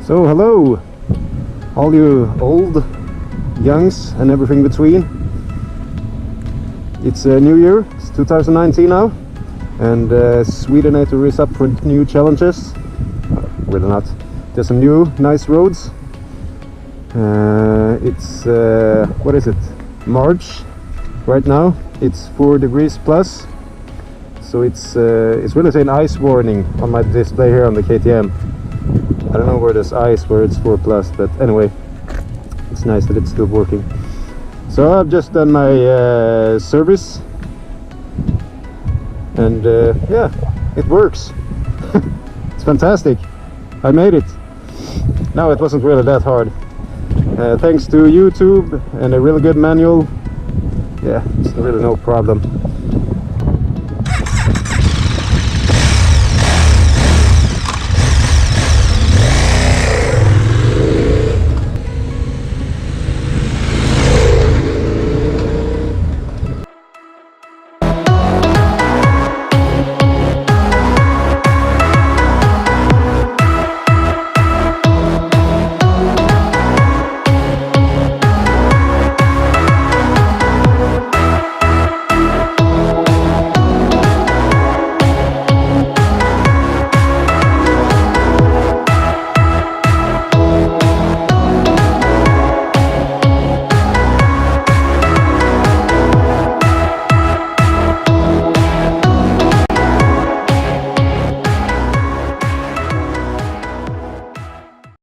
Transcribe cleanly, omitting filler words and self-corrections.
So hello, all you old, youngs and everything between. It's New Year, it's 2019 now, and Swedenator is up for new challenges. Really not. There's some new nice roads. It's what is it? March right now. It's 4 degrees plus, so it's really saying ice warning on my display here on the KTM. I don't know where there's ice where it's 4 plus, but anyway, it's nice that it's still working. So I've just done my service, and yeah, it works. It's fantastic. I made it. No, it wasn't really that hard. Thanks to YouTube and a really good manual. Yeah, it's really no problem.